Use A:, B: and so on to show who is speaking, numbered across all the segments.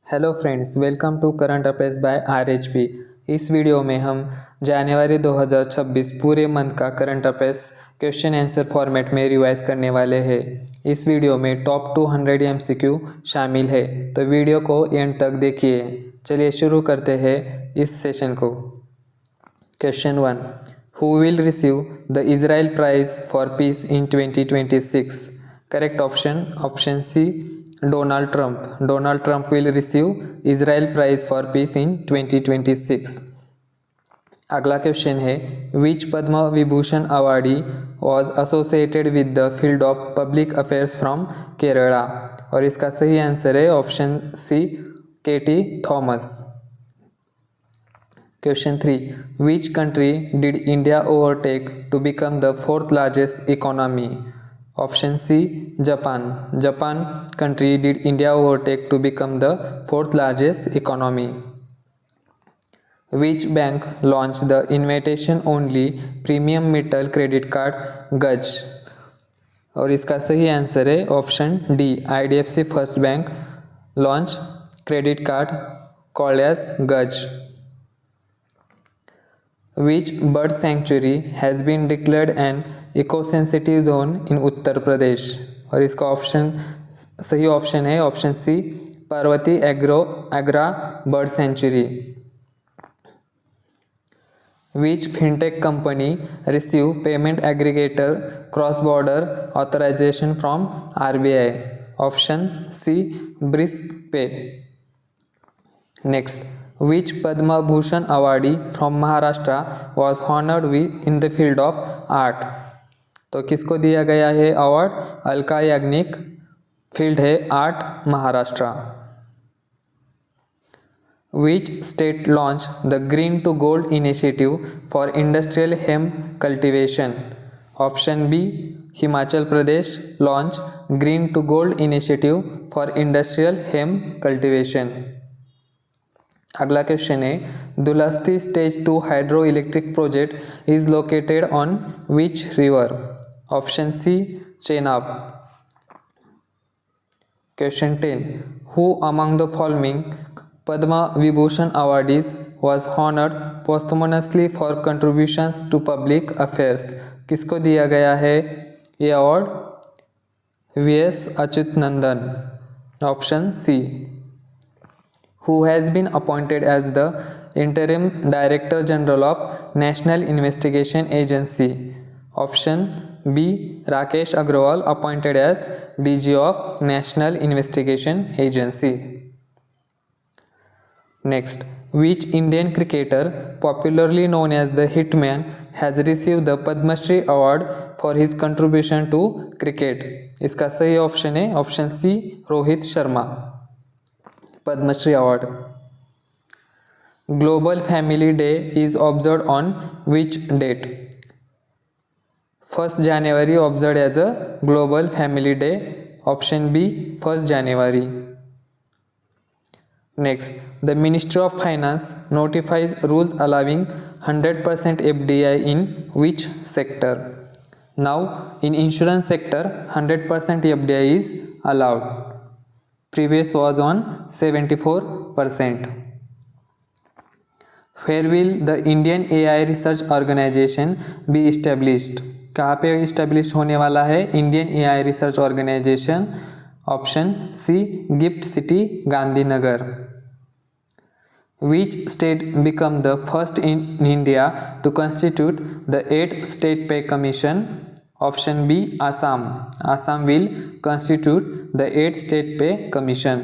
A: Hello friends, welcome to current affairs by RHP. इस video में हम जनवरी 2026 पूरे मंथ का current affairs question answer format में रिवाइज करने वाले हैं। इस वीडियो में टॉप 200 एमसीक्यू शामिल है, तो वीडियो को एंड तक देखिए। चलिए शुरू करते हैं इस सेशन को। Question 1, who will receive the Israel prize for peace in 2026? Correct option C, Donald Trump. Donald Trump will receive Israel Prize for Peace in 2026. अगला क्वेश्चन है, which Padma Vibhushan awardee was associated with the field of public affairs from Kerala? और इसका सही answer है option C, KT Thomas. Question 3, which country did India overtake to become the fourth largest economy? Option C, Japan. Japan country did India overtake to become the fourth largest economy. Which bank launched the invitation only premium metal credit card गज? और इसका सही answer है option D, IDFC first bank launch credit card called as Gaj. Which bird sanctuary has been declared an eco-sensitive zone in Uttar Pradesh? और इसका सही option है option C, Parvati एग्रा bird sanctuary. Which fintech company receive payment aggregator cross border authorization from RBI? Option C, BriskPay. Next, which Padma Bhushan awardee from Maharashtra was honored with in the field of art? तो किसको दिया गया है award? Alka Yagnik, field है art Maharashtra. Which state launched the Green to Gold initiative for industrial hemp cultivation? Option B, Himachal Pradesh launched Green to Gold initiative for industrial hemp cultivation. अगला question है, Dulhasti stage 2 hydro electric project is located on which river? Option C, Chenab. Question 10, who among the following Padma Vibhushan awardees was honoured posthumously for contributions to public affairs? किसको दिया गया है ये अवार्ड? VS Achuthanandan. Option C. Who has been appointed as the interim Director General of National Investigation Agency? Option B, Rakesh Agrawal appointed as DG of National Investigation Agency. Next, which Indian cricketer popularly known as the Hitman has received the Padma Shri Award for his contribution to cricket? इसका सही option है option C, Rohit Sharma. Padmashri award. Global family day is observed on which date? 1 January observed as a global family day. Option B, 1 January. Next, the ministry of finance notifies rules allowing 100% FDI in which sector? Now, in insurance sector, 100% FDI is allowed. Previous was on 74%. Where will the Indian AI Research Organization be established? कहाँ पे establish होने वाला है Indian AI research organisation? Option C, GIFT City Gandhinagar. Which state become the first in India to constitute the 8th State Pay Commission? Option B, Assam. Assam will constitute the 8th State Pay Commission.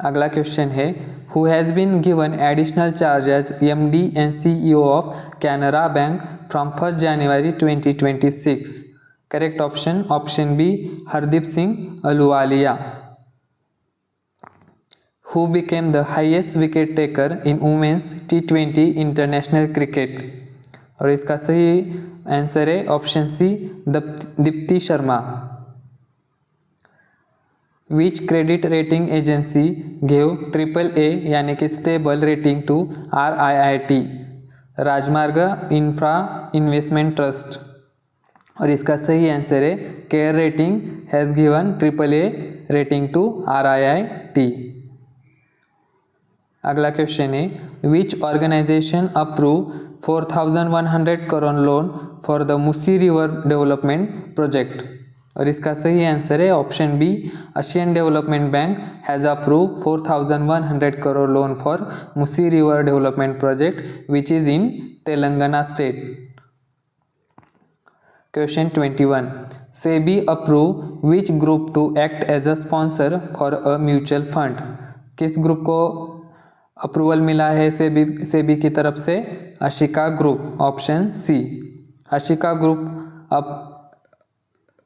A: अगला question है, who has been given additional charge as MD and CEO of Canara Bank from 1st January 2026? Correct option B, Hardeep Singh Ahluwalia. Who became the highest wicket taker in women's T20 international cricket? और इसका सही answer है option C, Deepti Sharma. Which credit rating agency gave AAA यानी कि stable rating to RIIT Rajmarg infra investment trust? और इसका सही answer है CARE rating has given AAA rating to RIIT। अगला क्वेश्चन है, which organisation approve 4100 crore loan for the Musi river development project. और इसका सही आंसर है option B, Asian development bank has approve 4100 crore loan for Musi river development project which is in Telangana state. Question 21, SEBI approve which group to act as a sponsor for a mutual fund. किस ग्रुप को approval मिला है SEBI की तरफ से? Ashika group, option C. Ashika group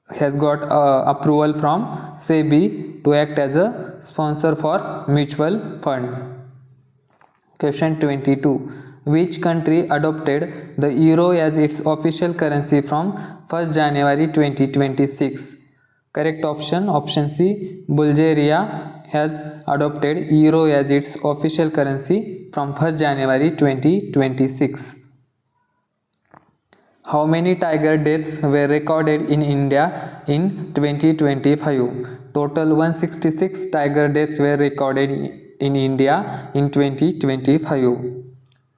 A: has got approval from SEBI to act as a sponsor for mutual fund. Question 22, which country adopted the euro as its official currency from 1st January 2026? Correct option C, Bulgaria has adopted euro as its official currency from 1st January 2026. How many tiger deaths were recorded in India in 2025? Total 166 tiger deaths were recorded in India in 2025।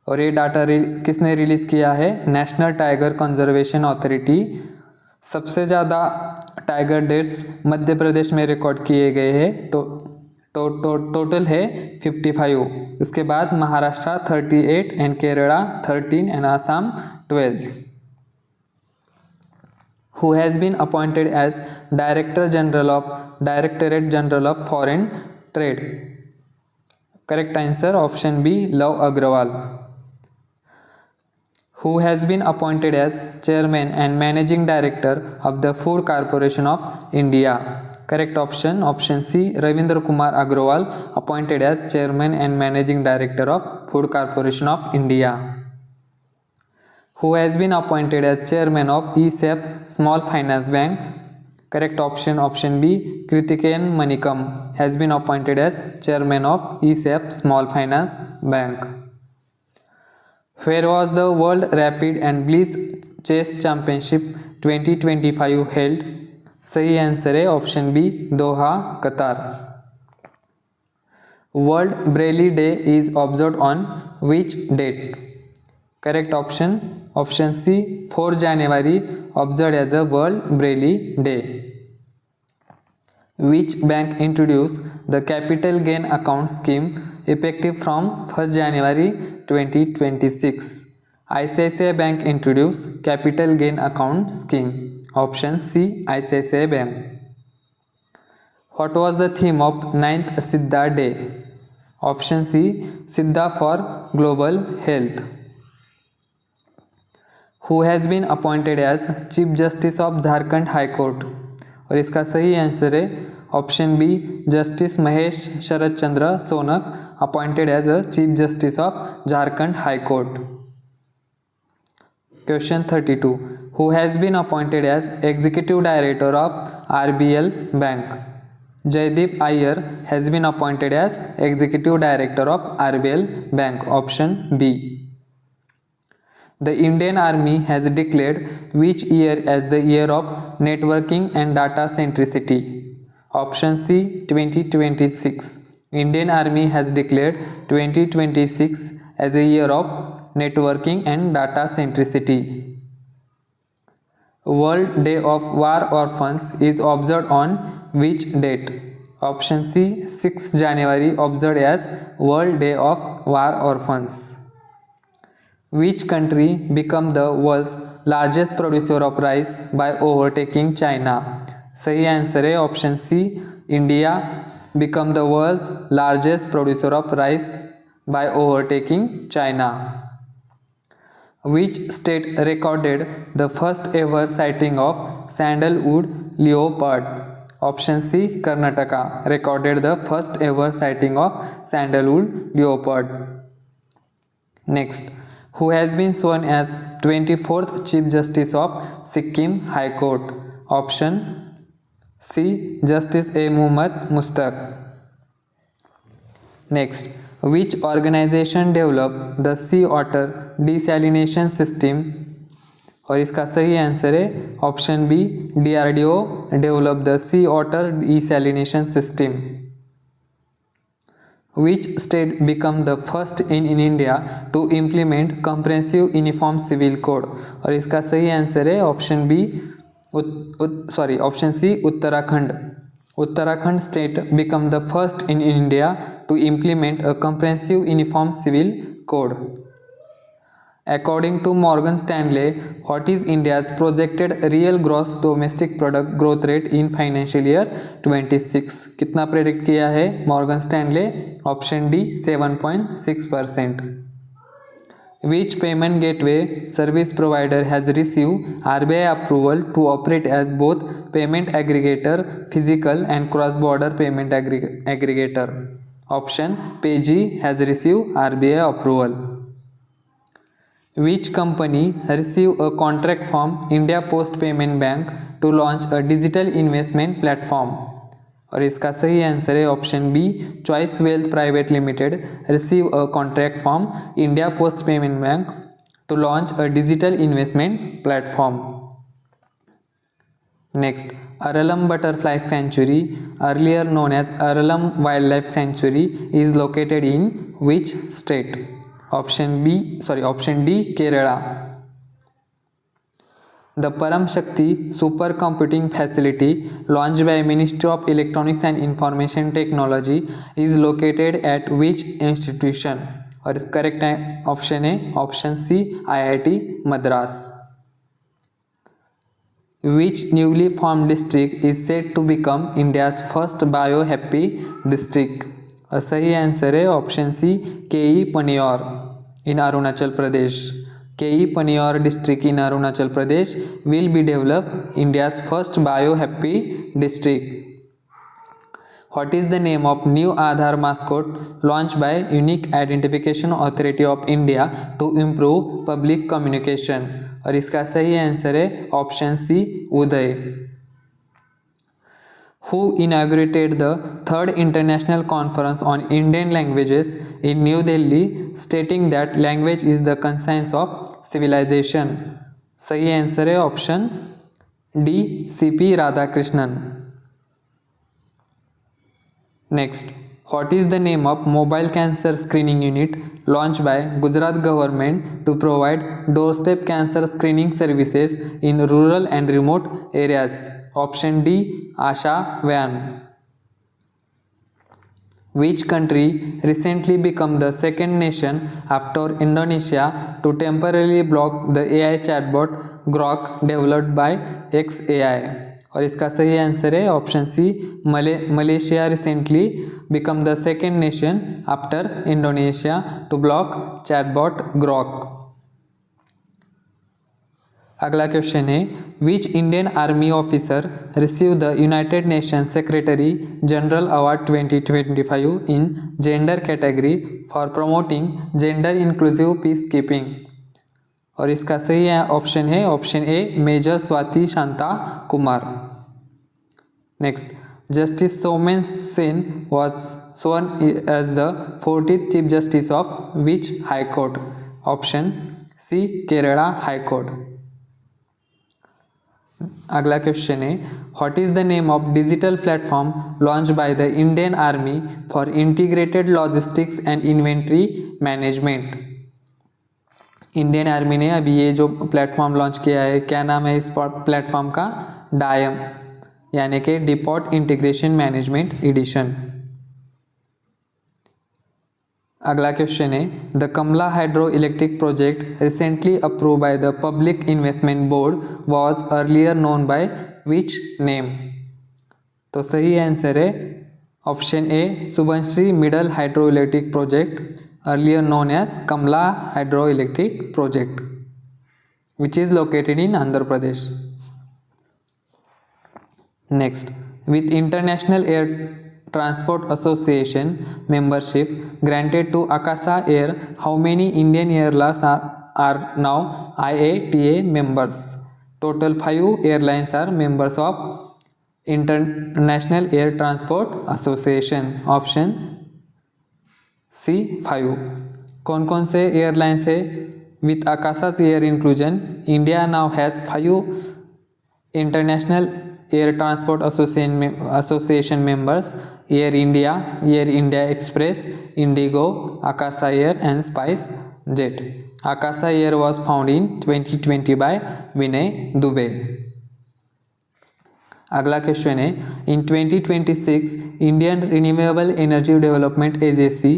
A: और ये data किसने release किया है? National tiger conservation authority. सबसे ज़्यादा tiger deaths Madhya Pradesh में record किए गए हैं, टोटल है 55। उसके बाद Maharashtra 38 and Kerala 13 and Assam 12। Who has been appointed as Directorate General of Foreign Trade? Correct answer option B, Love Agrawal. Who has been appointed as Chairman and Managing Director of the Food Corporation of India? Correct option C, Ravindra Kumar Agrawal, appointed as Chairman and Managing Director of Food Corporation of India. Who has been appointed as Chairman of ESEP Small Finance Bank? Correct option B, Kritikeyan Manikam has been appointed as Chairman of ESEP Small Finance Bank. Where was the World Rapid and Blitz Chess Championship 2025 held? सही answer है option B, Doha, Qatar. World Braille day is observed on which date? Correct option C, 4 January observed as a World Braille Day. Which bank introduced the capital gain account scheme effective from 1st January 2026? ICICI Bank introduced capital gain account scheme. Option C, ICICI Bank. What was the theme of 9th Siddha Day? Option C, Siddha for Global Health. Who has been appointed as Chief Justice of Jharkhand High Court? और इसका सही answer है option B, justice Mahesh Sharad Chandra Sonak, appointed as a chief justice of Jharkhand high court. Question 32, who has been appointed as executive director of RBL bank? Jaideep Iyer has been appointed as executive director of RBL bank. Option B. The Indian Army has declared which year as the year of networking and data centricity? Option C, 2026. Indian Army has declared 2026 as a year of networking and data centricity. World Day of War Orphans is observed on which date? Option C, 6 January observed as World Day of War Orphans. Which country become the world's largest producer of rice by overtaking China? सही answer है option सी, India become the world's largest producer of rice by overtaking China. Which state recorded the first ever sighting of sandalwood leopard? Option C, Karnataka recorded the first ever sighting of sandalwood leopard. Next, who has been sworn as 24th Chief Justice of Sikkim High Court? Option C, Justice A. Muhammad Mustaq. Next, which organization developed the sea otter desalination system और इसका सही answer है option B, DRDO develop the sea water desalination system. Which state become the first in India to implement comprehensive uniform civil code? और इसका सही answer है option B, option C, Uttarakhand. Uttarakhand state become the first in India to implement a comprehensive uniform civil code. According to Morgan Stanley, what is India's projected real gross domestic product growth rate in financial year 26? कितना predict किया है Morgan Stanley? Option D 7.6%. Which payment gateway service provider has received RBI approval to operate as both payment aggregator, physical and cross-border payment aggregator? Option PayG has received RBI approval. Which company received a contract from India Post Payment Bank to launch a digital investment platform? और इसका सही answer है option B, Choice Wealth private limited receive a contract from India Post Payment Bank to launch a digital investment platform. Next, Aralam Butterfly Sanctuary, earlier known as Aralam Wildlife Sanctuary, is located in which state? Option D, Kerala. The Param Shakti supercomputing facility launched by Ministry of Electronics and Information Technology is located at which institution? और इस correct option है option C, IIT Madras. Which newly formed district is said to become India's first bio-happy district? और सही answer है option C, KE Panior in Arunachal Pradesh. KE Panior district in Arunachal Pradesh will be developed India's first bio-happy district. What is the name of new Aadhaar mascot launched by Unique Identification Authority of India to improve public communication? और इसका सही answer है option C, Uday. Who inaugurated the third international conference on Indian languages in New Delhi, stating that language is the conscience of civilization? सही answer है option D, CP Radhakrishnan. Next, what is the name of mobile cancer screening unit launched by Gujarat government to provide doorstep cancer screening services in rural and remote areas? Option D, Asha Van. Which country recently became the second nation after Indonesia to temporarily block the AI chatbot Grok developed by XAI? और इसका सही answer है option C, Malaysia recently become the second nation after Indonesia to block chatbot Grok. अगला question है, which Indian army officer receive the United Nation Secretary General award 2025 in gender category for promoting gender inclusive peace keeping? और इसका सही option है option A, major Swati Shanta Kumar. Next, justice Soumen Sen was sworn as the 40th chief justice of which high court? Option C, Kerala high court. अगला question है, what is the name of digital platform launch by the Indian army for integrated logistics and inventory management? Indian army ने अभी ये जो platform launch किया है, क्या नाम है इस प्लेटफॉर्म का? डायम, यानी कि डिपोट इंटीग्रेशन मैनेजमेंट एडिशन. अगला क्वेश्चन है, the Kamala hydro electric project recently approve by the public investment board was earlier known by which name? तो सही आंसर है option A, Subansiri middle hydro electric project, earlier known as Kamla Hydroelectric Project, which is located in Andhra Pradesh. Next, with International Air Transport Association membership granted to Akasa Air, how many Indian airlines are now IATA members? Total 5 airlines are members of International Air Transport Association. Option C, 5. कौन कौन से airlines है? With Akasa's air inclusion, India now has 5 International Air Transport Association members: Air India, Air India Express, Indigo, Akasa Air and Spice Jet. Akasa Air was founded in 2020 by Vinay Dubey. अगला question है, इन 2026 Indian renewable energy development agency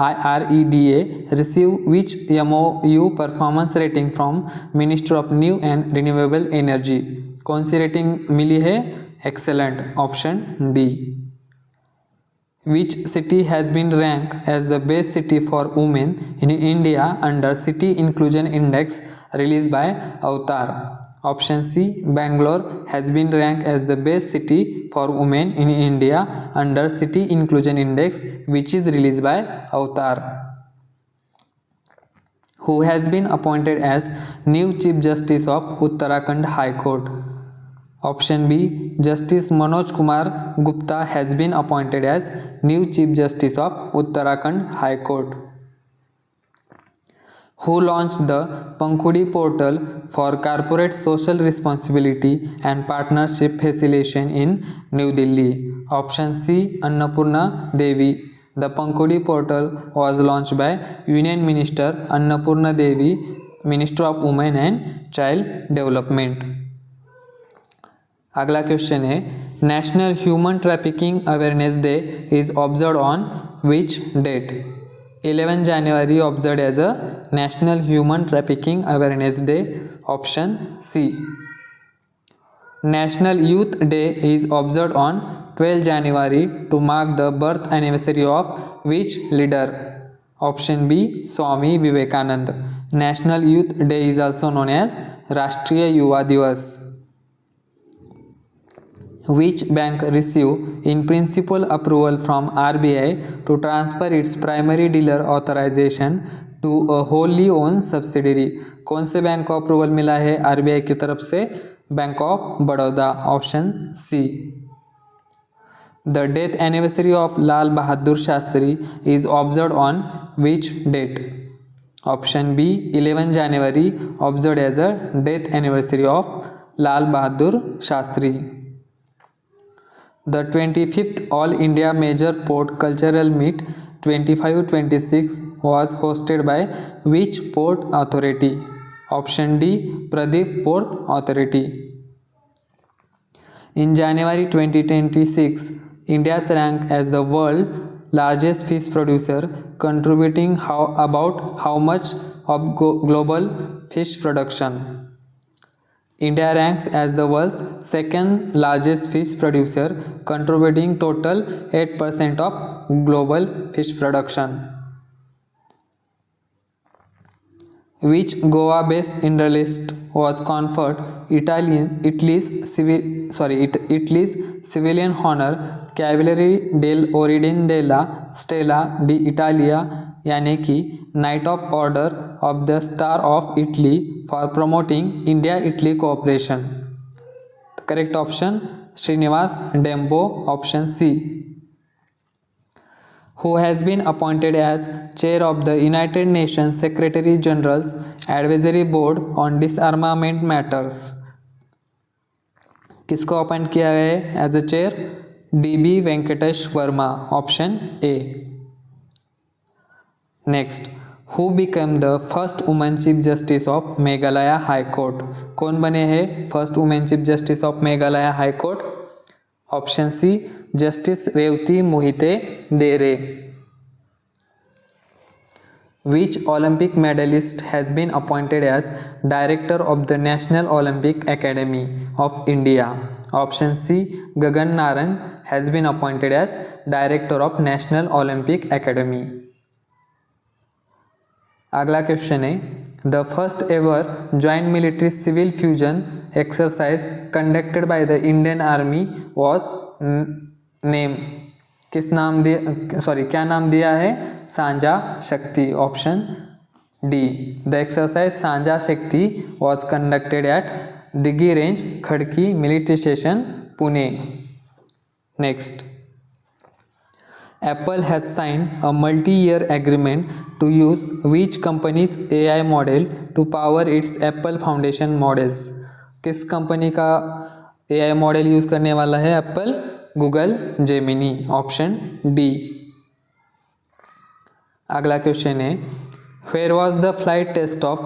A: IREDA receive which MOU performance rating from minister of new and renewable energy. कौन सी rating मिली है? Excellent, option D. Which city has been ranked as the best city for women in India under City Inclusion Index released by Avatar? Option C. Bangalore has been ranked as the best city for women in India under City Inclusion Index, which is released by Avatar. Who has been appointed as new Chief Justice of Uttarakhand High Court? Option B. Justice Manoj Kumar Gupta has been appointed as new Chief Justice of Uttarakhand High Court. Who launched the Pankhudi portal for corporate social responsibility and partnership facilitation in New Delhi? Option C. Annapurna Devi. The Pankhudi portal was launched by Union Minister Annapurna Devi, Minister of Women and Child Development. अगला question है, national human trafficking awareness day is observe on which date? 11 January observe as a national human trafficking awareness day. Option C. National youth day is observe on 12 January to mark the birth anniversary of which leader? Option B. Swami Vivekananda. National youth day is also known as Rashtriya Yuva दिवस. Which bank received in principle approval from RBI to transfer its primary dealer authorization to a wholly owned subsidiary? कौन से bank को approval मिला है RBI की तरफ से? Bank of Baroda. Option C. The death anniversary of Lal Bahadur Shastri is observed on which date? Option B. 11 January observed as a death anniversary of Lal Bahadur Shastri. The 25th All India Major Port Cultural Meet 25-26 was hosted by which port authority? Option D. Pradeep Port Authority. In January 2026, India's ranked as the world largest fish producer, contributing about how much of global fish production? India ranks as the world's second largest fish producer, contributing total 8% of global fish production. Which Goa-based industrialist was conferred Italy's civilian honor Cavaliere dell'Ordine della Stella d'Italia, यानी कि knight of order of the star of Italy for promoting India Italy cooperation? Correct option Srinivas Dembo. Option C. Who has been appointed as chair of the United Nations Secretary General's Advisory Board on Disarmament Matters? किसको appoint किया गया है as a chair? DB Venkatesh Varma. Option A. Next, who become the first women chief justice of Meghalaya high court? कौन बने हैं first women chief justice of Meghalaya high court? Option C. Justice Revati Mohite Dere. Which Olympic medalist has been appointed as Director of the National Olympic Academy of India? Option C. Gagan Narang has been appointed as Director of National Olympic Academy. अगला question है, the first ever joint military civil fusion exercise conducted by the Indian army was name? किस नाम दिया, क्या नाम दिया है? सांझा शक्ति. Option D. द एक्सरसाइज सांझा शक्ति was conducted at Dighi range, Khadki military station, Pune. Next, Apple has signed a multi-year agreement to use which company's AI model to power its Apple Foundation models? किस कंपनी का AI model use करने वाला है Apple? Google Gemini, option D. अगला question है, where was the flight test of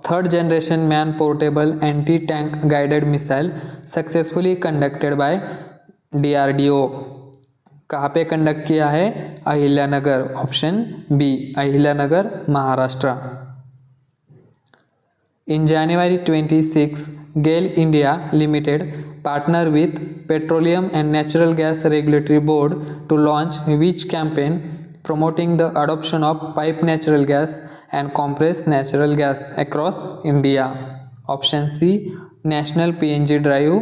A: third generation man portable anti tank guided missile successfully conducted by DRDO? कहाँ पे conduct किया है? Ahilyanagar, option B, Ahilyanagar, Maharashtra. In January 26, GAIL India Limited partnered with Petroleum and Natural Gas Regulatory Board to launch which campaign promoting the adoption of piped natural gas and compressed natural gas across India? Option C, National PNG Drive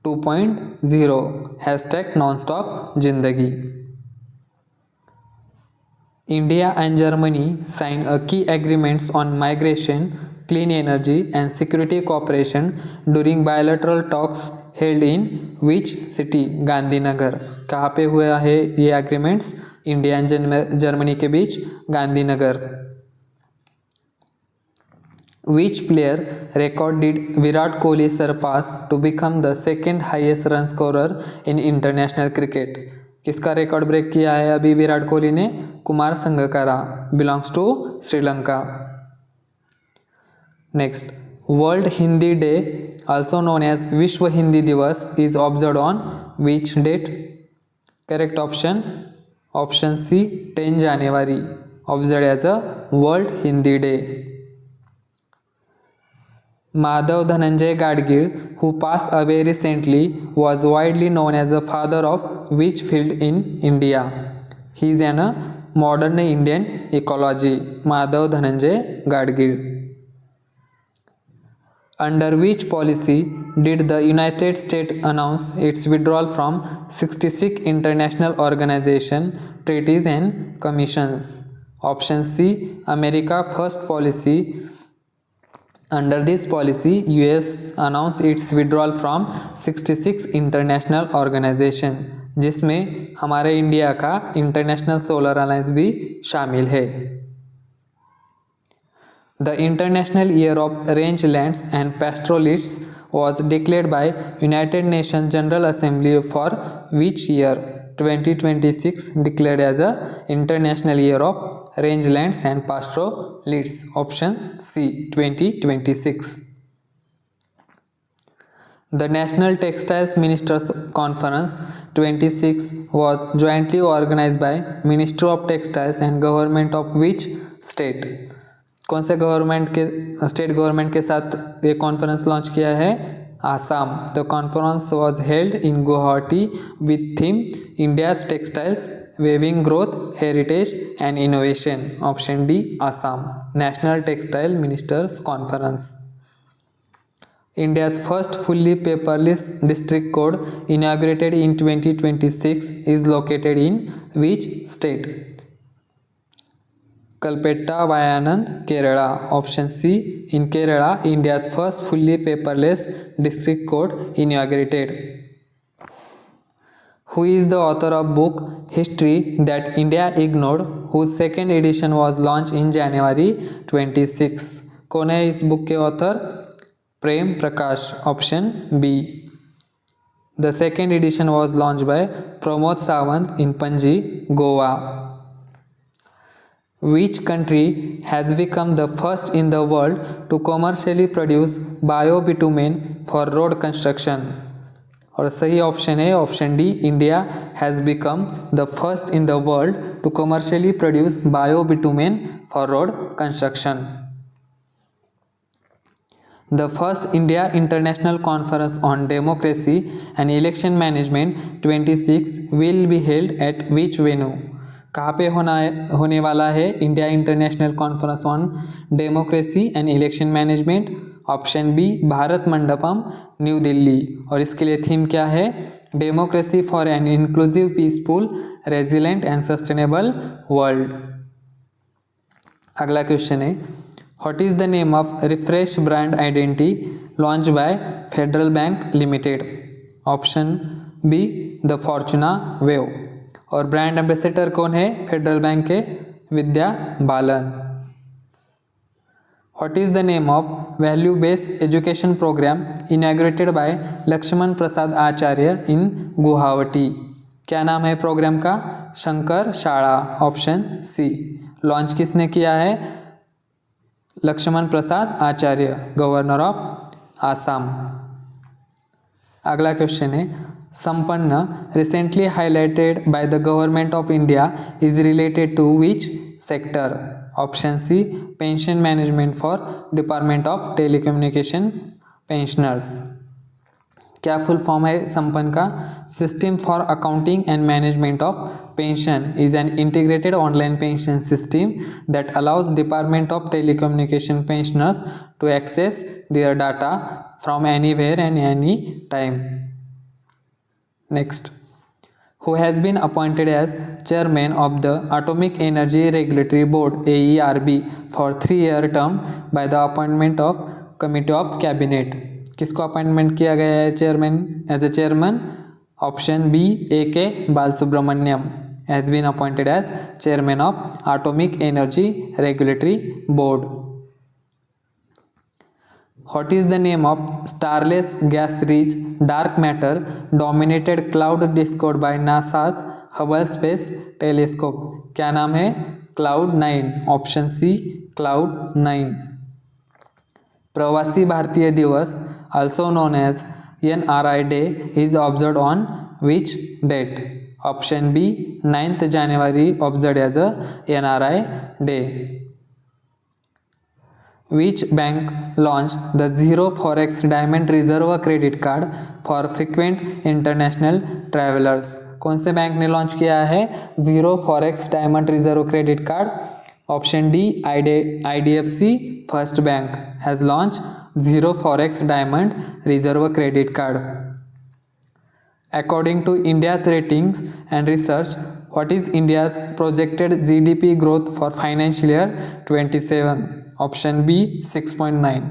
A: 2.0, hashtag nonstop Jindagi. India and Germany signed a key agreements on migration, clean energy and security cooperation during bilateral talks held in which city? Gandhinagar. कहाँ पे हुआ है ये agreements? India and Germany के बीच Gandhinagar. Which player record did Virat Kohli surpass to become the second highest run scorer in international cricket? किसका record break किया है अभी विराट कोहली ने? Kumar Sangakkara, belongs to Sri Lanka. Next, world Hindi day also known as विश्व हिंदी दिवस is observed on which date? Correct option, option C, 10 January, observed as a World Hindi Day. Madhav Dhananjay Gadgil, who passed away recently, was widely known as the father of which field in India? He is an modern Indian ecology. Madhav Dhananjay Gadgil. Under which policy did the United States announce its withdrawal from 66 international organizations, treaties and commissions? Option C, America First policy. Under this policy, US announced its withdrawal from 66 international organization, जिसमें हमारे India का international solar alliance भी शामिल है। The International Year of Rangelands and Pastoralists was declared by United Nations General Assembly for which year? 2026 declared as a International Year of Rangelands and Pastoralists. Option C, 2026. The National Textiles Ministers Conference 26 was jointly organized by Ministry of Textiles and Government of which state? कौन से government के state government के साथ ये conference launch किया है? Assam. The conference was held in Guwahati with theme India's textiles weaving growth heritage and innovation. Option D, Assam, national textile ministers conference. India's first fully paperless district code inaugurated in 2026 is located in which state? Kalpetta Vayanand, Kerala. Option C, in Kerala, India's first fully paperless district code inaugurated. Who is the author of book History That India Ignored, whose second edition was launched in January 26? कौन है इस book के author? Prem Prakash, option B. The second edition was launched by Pramod Sawant in Panji, Goa. Which country has become the first in the world to commercially produce biobitumen for road construction? और सही option है option D, India has become the first in the world to commercially produce biobitumen for road construction. The first India International Conference on Democracy and Election Management 26 will be held at which venue? कहाँ पे होने वाला है India international conference on democracy and election management? Option B, Bharat Mandapam, New Delhi. और इसके लिए theme क्या है? Democracy for an inclusive, peaceful, resilient and sustainable world. अगला क्वेश्चन है, what is the name of refresh brand identity launch by Federal bank limited? Option B, the Fortuna wave. और brand ambassador कौन है federal bank के? Vidya Balan. What is the name of value-based education program inaugurated by Lakshman Prasad Acharya in Guwahati? क्या नाम है programme का? शंकर शाला, option C. Launch किसने किया है? Lakshman Prasad Acharya, governor of Assam. अगला क्वेश्चन है, Sampann recently highlighted by the government of India is related to which sector? Option C, pension management for department of telecommunication pensioners. क्या फुल फॉर्म है संपन्न का? System for accounting and management of pension is an integrated online pension system that allows department of telecommunication pensioners to access their data from anywhere and any time. Next, who has been appointed as chairman of the Atomic Energy Regulatory Board AERB for 3-year term by the appointment of Committee of Cabinet? किसको appointment किया गया है chairman as a chairman? Option B, A.K. Balasubramaniam has been appointed as chairman of Atomic Energy Regulatory Board. What is the name of starless gas-rich dark matter dominated cloud discovered by NASA's Hubble Space Telescope? क्या नाम है? Cloud9, option C, Cloud9। प्रवासी भारतीय दिवस also known as NRI Day is observed on which date? Option B, 9th January observed as a NRI Day. Which bank launched the Zero Forex Diamond Reserve Credit Card for frequent international travelers? कौन से bank ने launch किया है zero forex diamond reserve credit card? Option D, IDFC first bank has launch zero forex diamond reserve credit card. According to India's ratings and research, what is India's projected GDP growth for financial year 27? Option B, 6.9।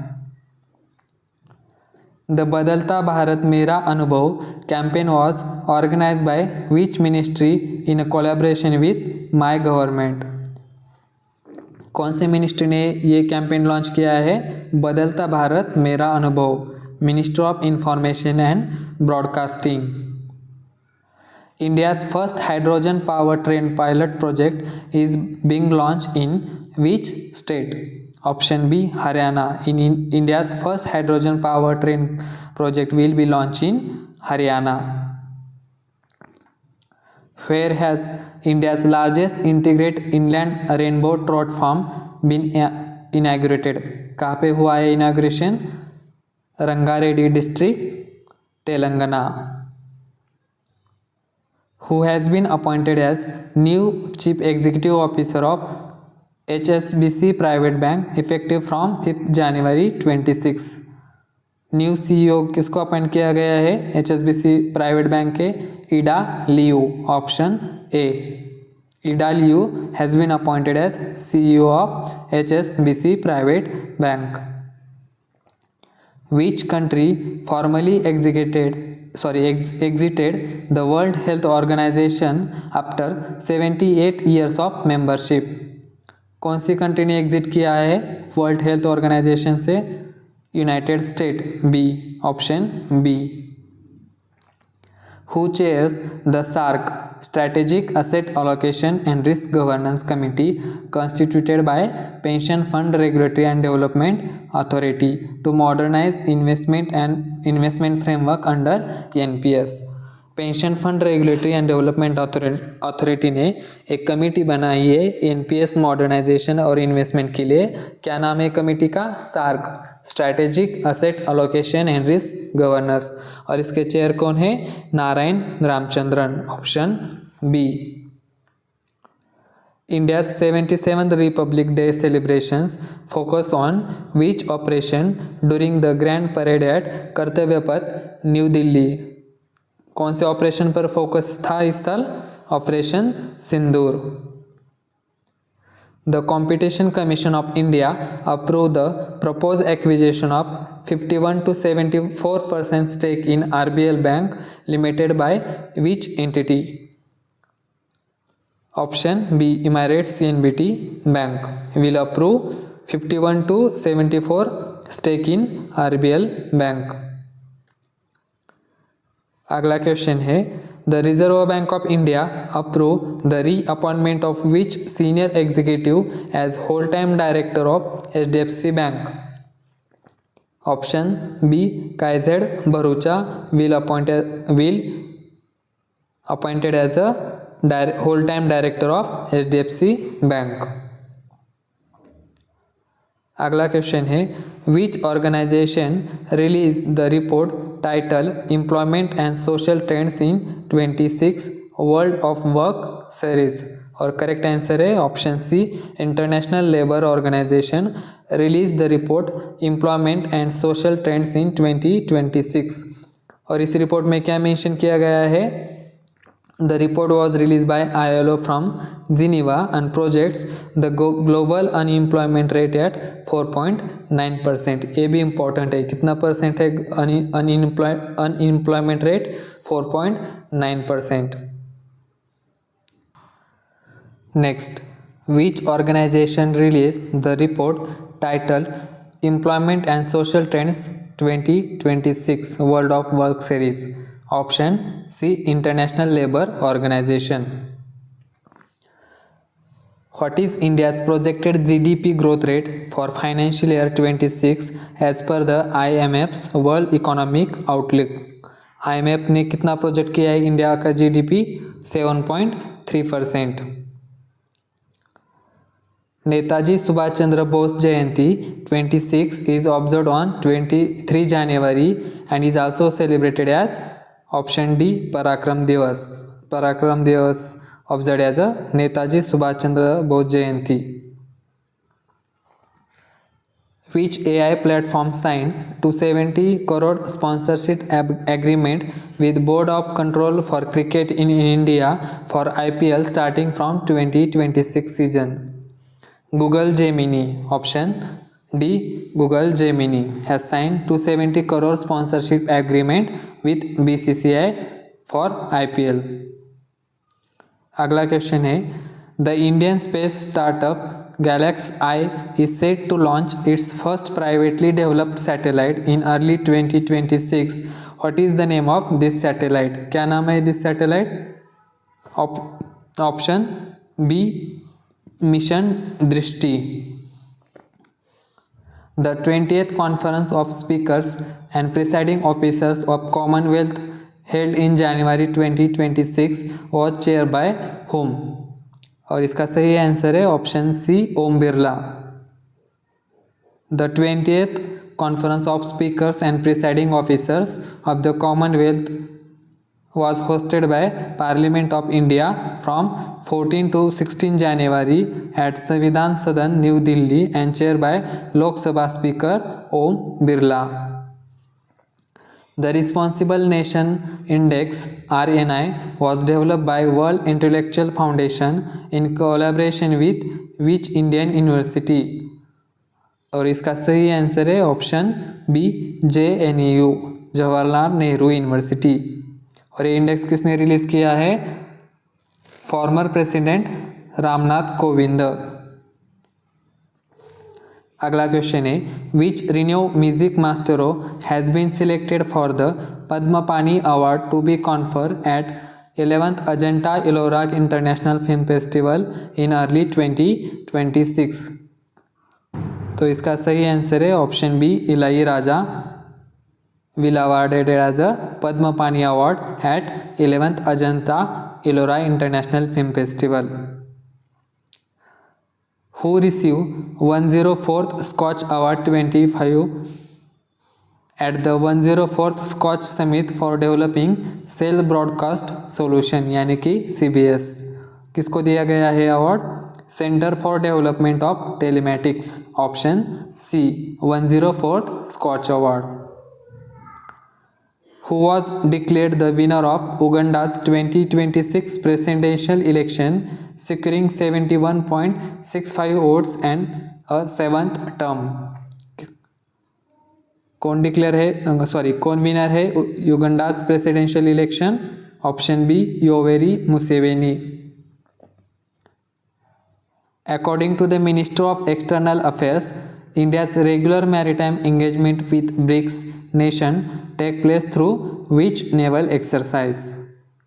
A: The Badalta Bharat Mera Anubhav campaign was organise by which ministry in collaboration with my government? कौन से ministry ने ये campaign launch किया है? बदलता भारत मेरा अनुभव, ministry of information and broadcasting. India's first hydrogen powertrain pilot project is being launched in which state? Option B, Haryana. India's first hydrogen powertrain project will be launched in Haryana. Where has India's largest integrated inland rainbow trout farm been inaugurated? कहाँ पे हुआ है inauguration? Rangareddy district, Telangana. Who has been appointed as new Chief Executive Officer of HSBC Private Bank effective from 5th January 26? New CEO किसको appoint किया गया है HSBC private bank के? Ida Liu, option A. Ida Liu has been appointed as CEO of HSBC Private Bank. Which country formally exited the World Health Organization after 78 years of membership? कौन सी country ने exit किया है world health organisation से? United State, B, option B. Who chairs the SARC Strategic Asset Allocation and Risk Governance Committee constituted by Pension Fund Regulatory and Development Authority to modernize investment framework under NPS? Pension fund regulatory and development authority ने एक committee बनाई है NPS modernisation और investment के लिए। क्या नाम है कमेटी का? SARC, strategic asset allocation and risk governance. और इसके चेयर कौन है? Narayan Ramachandran, option B. India's 77th Republic Day celebrations focus on which operation during the Grand Parade at कर्तव्य पथ, न्यू दिल्ली? कौन से ऑपरेशन पर फोकस था इस साल? Operation Sindoor. The competition commission of India approve the propose acquisition of 51 to 74% stake in RBL bank limited by which entity? Option B, Emirates CNBT Bank will approve 51 to 74 stake in RBL Bank. अगला question है, the reserve bank of India approve the reappointment of which senior executive as whole time director of HDFC bank. Option B, Kaizad Bharucha will appointed as a whole time director of HDFC bank. अगला question है, which organisation release the report title employment and social trends in 26 world of work series. और correct answer है option C, international labour organisation release the report employment and social trends इन 2026. और इस report में क्या mention किया गया है? The report was released by ILO from Geneva and projects the global unemployment rate at 4.9%. ये भी इम्पोर्टेंट है, कितना परसेंट है unemployment rate? 4.9%. Next, which organisation release the report title employment and social trends 2026 world of work series. Option C, international labour organisation. What is India's projected GDP growth rate for financial year 26 as per the IMF's world economic outlook. IMF ने कितना project किया है India का GDP? 7.3%. Netaji Subhash Chandra Bose Jayanti 26 is observed on 23 January and is also celebrated as. Option D, Parakram Diwas. Parakram Diwas observe as a Netaji Subhash Chandra Bose Jayanti. Which AI platform sign 270 crore sponsorship agreement with board of control for cricket in India for IPL starting from 2026 season. Google Gemini. Option D, Google Gemini has sign 270 crore sponsorship agreement with BCCI for IPL. अगला question है, the Indian space startup GalaxEye is set to launch its first privately developed satellite in early 2026. What is the name of this satellite? क्या नाम है this satellite? Option B, mission Drishti. The 20th Conference of Speakers and Presiding Officers of Commonwealth held in January 2026 was chaired by whom? और इसका सही answer है option C, Om Birla. The 20th Conference of Speakers and Presiding Officers of the Commonwealth was hosted by Parliament of India from 14 to 16 January at Sanvidhan Sadan, New Delhi and chaired by Lok Sabha Speaker Om Birla. The Responsible Nation Index RNI was developed by World Intellectual Foundation in collaboration with which Indian University? और इसका सही answer है option B, JNU Jawaharlal Nehru university. और ये index किसने release किया है? Former president Ramnath Kovind. अगला क्वेश्चन है, which renowned music maestro has been selected for the Padmapani award to be confer at 11th Ajanta Ellora international film festival in early 2026. तो इसका सही आंसर है option B, Ilaiyaraaja will awarded as a Padma Pani Award at 11th Ajanta Ellora International Film Festival. Who received 104th Scotch Award 25 at the 104th Scotch Summit for Developing Cell Broadcast Solution यानी कि CBS. किसको दिया गया है award? Centre for development of telematics. Option C, 104th Scotch Award. Who was declared the winner of Uganda's 2026 presidential election, securing 71.65 votes and a 7th term? कौन declare है कौन winner है Uganda's presidential election? Option B, Yoweri Museveni. According to the Ministry of External Affairs, India's regular maritime engagement with BRICS nation take place through which naval exercise?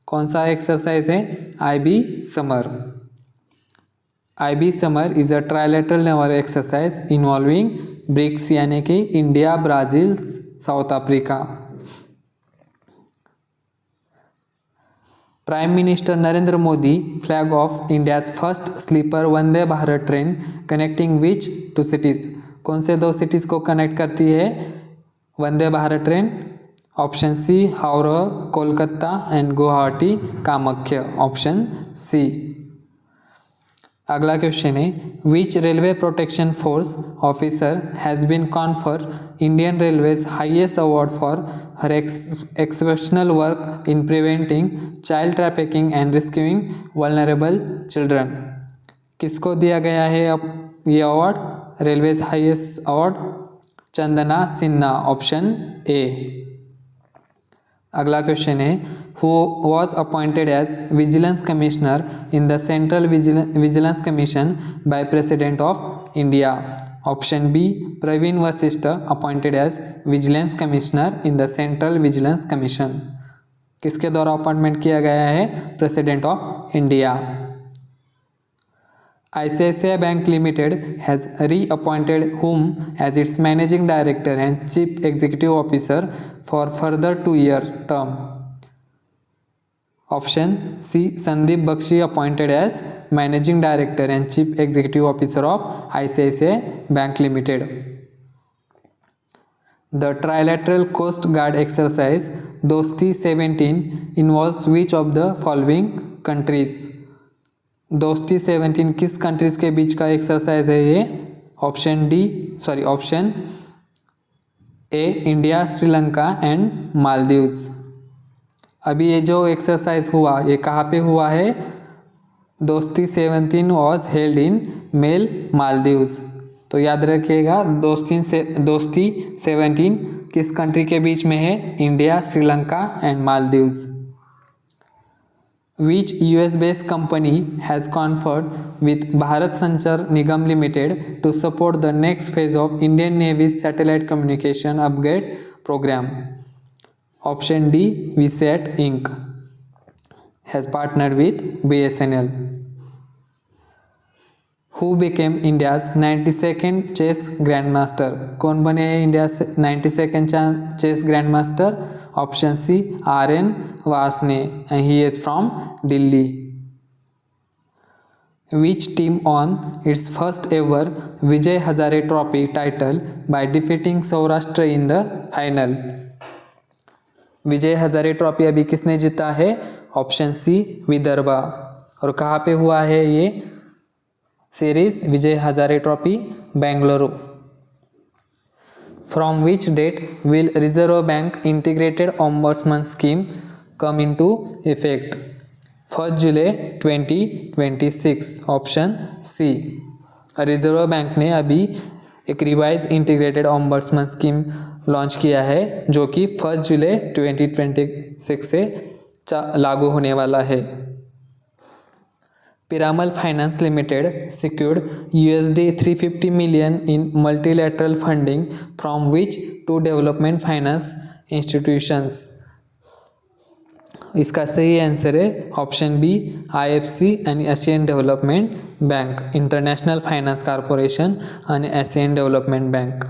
A: कौन सा exercise है? IB Samar. IB Samar is a trilateral naval exercise involving BRICS यानी कि India, Brazil, South Africa. Prime Minister Narendra Modi flag off India's first sleeper Vande Bharat train connecting which two cities? कौन से दो cities को connect करती है Vande Bharat train? Option C Howrah Kolkata and Guwahati Kamakhya. Option C. अगला question है which railway protection force officer has been confer Indian railways highest award for her exceptional work in preventing child trafficking and rescuing vulnerable children. किसको दिया गया है अब ये अवार्ड? Railways highest award Chandana Sinha. Option A. अगला क्वेश्चन है who was appointed as vigilance commissioner in the central vigilance commission by president of India. Option B Praveen Vashishtha appointed as vigilance commissioner in the central vigilance commission. किसके द्वारा appointment किया गया है? President of India. ICICI Bank Limited has reappointed whom as its managing director and chief executive officer for further 2-year term. Option C Sandeep Bakshi appointed as managing director and chief executive officer of ICICI Bank Limited. The trilateral coast guard exercise Dosti 17 involves which of the following countries? दोस्ती 17 किस countries के बीच का exercise है ये? Option A India, Sri Lanka and Maldives. अभी ये जो exercise हुआ ये कहाँ पे हुआ है? Dosti 17 was held in Male Maldives. तो याद रखिएगा दोस्ती 17 किस कंट्री के बीच में है? India, Sri Lanka and Maldives. Which US-based company has conferred with Bharat Sanchar Nigam Limited to support the next phase of Indian Navy's satellite communication upgrade program? Option D VSAT Inc. has partnered with BSNL. Who became India's 92nd chess grandmaster? कौन बने हैं India से 92nd chess grandmaster? Option C RN Vasne and he is from Delhi. Which team won its first ever Vijay Hazare Trophy title by defeating Saurashtra in the final? Vijay Hazare trophy अभी किसने जीता है? Option C Vidarbha. और कहाँ पे हुआ है ये series Vijay Hazare trophy? Bengaluru. From which date will Reserve Bank Integrated Ombudsman Scheme come into effect? 1 July 2026. Option C. Reserve bank ने अभी एक revise integrated ombudsman scheme launch किया है जो कि 1 जुलाई 2026 से लागू होने वाला है. Piramal Finance Limited secured $350 million in multilateral funding from which two development finance institutions? इसका सही आंसर है option B IFC and Asian development bank, international finance corporation and Asian development bank.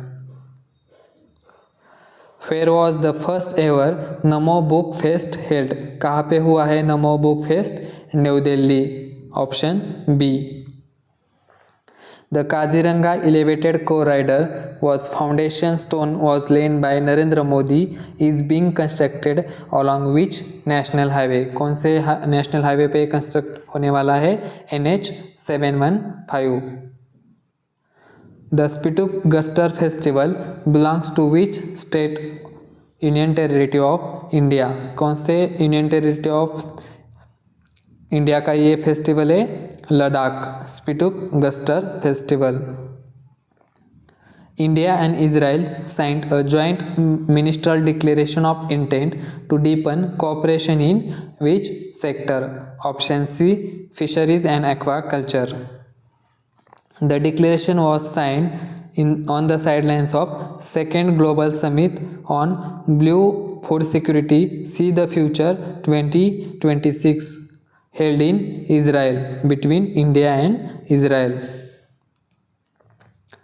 A: Where was the first ever Namo book fest held? कहाँ पे हुआ है Namo book fest? New Delhi. Option B. The Kaziranga elevated corridor was foundation stone was laid by Narendra Modi is being constructed along which national highway? कौन से national highway पे construct होने वाला है? NH 715. The Spittook Guster festival belongs to which state union territory of India? कौन से union territory of India का ये फेस्टिवल है? Ladakh. Spituk Gustor festival. India and Israel signed a joint ministerial declaration of intent to deepen cooperation in which sector? Option C fisheries and aquaculture. The declaration was signed on the sidelines of second Global Summit on Blue Food Security, See the Future 2026, held in Israel between India and Israel.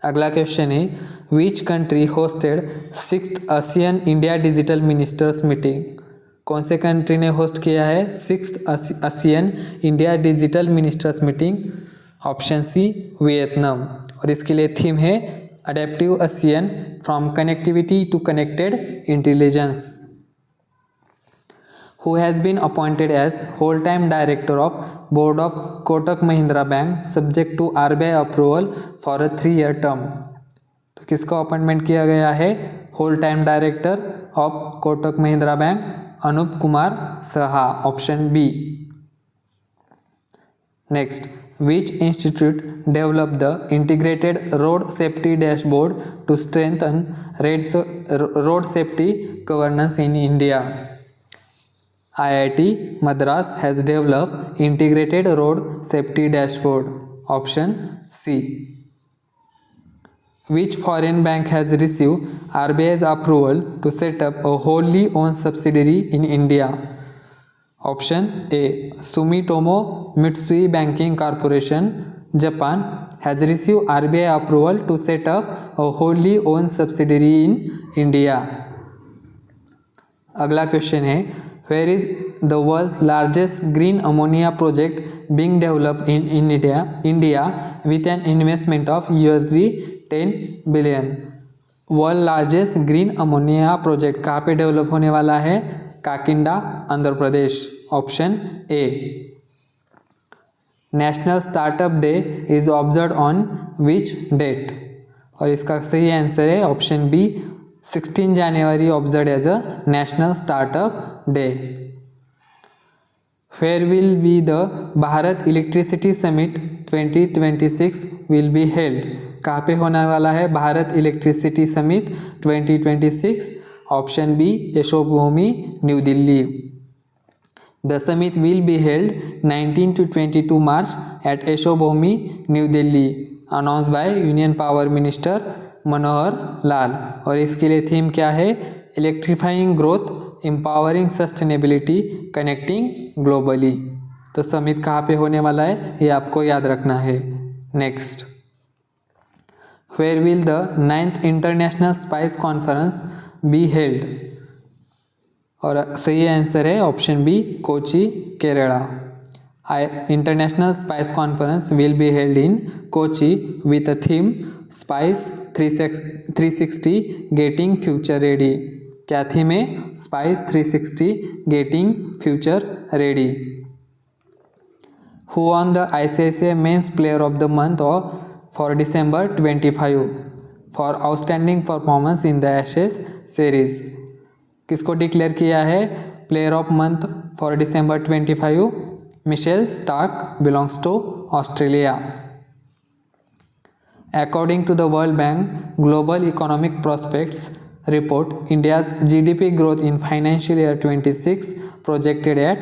A: अगला question है, which country hosted 6th ASEAN India digital ministers meeting? कौन से country ने host किया है 6th ASEAN India digital ministers meeting? Option C Vietnam. और इसके लिए थीम है adaptive ASEAN from connectivity to connected intelligence. Who has been appointed as whole-time director of Board of Kotak Mahindra Bank subject to RBI approval for a 3-year term? तो किसको appointment किया गया है whole time director of Kotak Mahindra bank? Anoop Kumar Saha, option B. Next, which institute developed the integrated road safety dashboard to strengthen road safety governance in India? IIT Madras has developed integrated road safety dashboard, option C. Which foreign bank has received RBI's approval to set up a wholly owned subsidiary in India? Option A. Sumitomo Mitsui Banking Corporation, Japan, has received RBI approval to set up a wholly owned subsidiary in India. अगला question है, where is the world's largest green ammonia project being developed in India with an investment of $10 billion? World largest green ammonia project कहाँ पे develop होने वाला है? Kakinada, Andhra Pradesh, option A. National startup day is observe on which date? और इसका सही answer है option B, 16 January observe as a national startup day. Where will be the Bharat electricity summit 2026 will be held? कहाँ पे होने वाला है Bharat electricity summit 2026? Option B, Yashobhoomi, new Delhi. The summit will be held 19 to 22 March at Yashobhumi, New Delhi, announced by Union Power Minister Manohar Lal. और इसके लिए theme क्या है? Electrifying growth, empowering sustainability, connecting globally. तो समिट कहाँ पे होने वाला है ये आपको याद रखना है। Next, where will the 9th international spice conference be held? और सही आंसर है option B, Kochi, Kerala. International spice conference will be held in Kochi with a theme spice 360 getting future ready. क्या थीम है? Spice 360 getting future ready. Who won the ICICI men's player of the month for December 25 for outstanding performance in the Ashes series? किसको declare किया है player of month for December 25? Mitchell Starc, belongs to Australia. According to the World Bank Global Economic Prospects report, India's GDP growth in financial year 26 projected at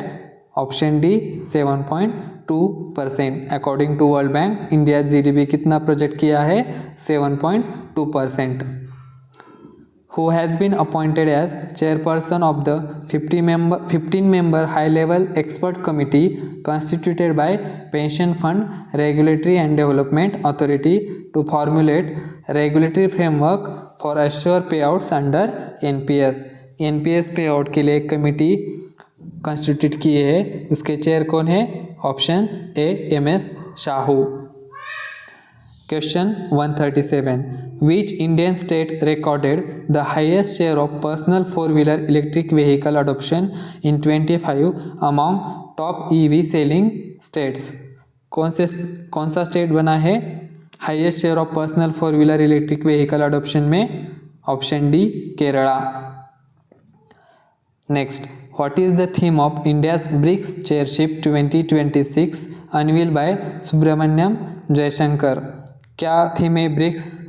A: option D 7.2%. According to World Bank, India GDP कितना project किया है? 7.2%. Who has been appointed as chairperson of the 15-member high-level expert committee constituted by Pension Fund Regulatory and Development Authority to formulate regulatory framework for assure payouts under NPS? NPS payout के लिए एक committee constitute की है, उसके chair कौन है? Option A, MS Shahu. Question 137. Which Indian state recorded the highest share of personal four-wheeler electric vehicle adoption in 25 among top EV selling states? कौन सा स्टेट बना है highest share of personal four wheeler electric vehicle adoption में? Option D, Kerala. Next, what is the theme of India's BRICS chairship 2026 unveil by Subrahmanyam Jaishankar? क्या theme है BRICS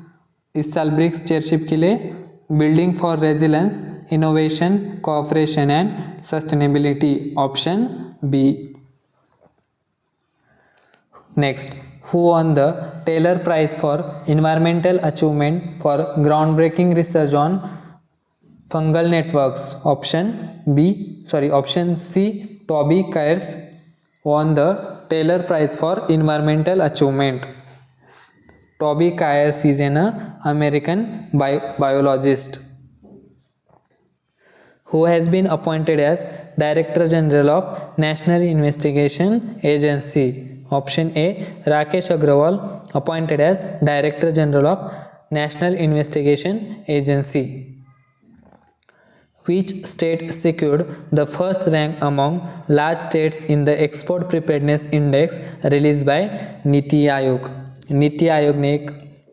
A: इस साल BRICS chairship के लिए? Building for resilience, innovation, cooperation and sustainability, option B. Next, who won the Taylor Prize for Environmental Achievement for groundbreaking research on fungal networks? Option C, Toby Kyers won the Taylor Prize for Environmental Achievement. Toby Kyers is an American biologist who has been appointed as Director General of National Investigation Agency. Option A, Rakesh Agrawal appointed as Director General of National Investigation Agency. Which state secured the first rank among large states in the Export Preparedness Index released by NITI Aayog? NITI Aayog ने एक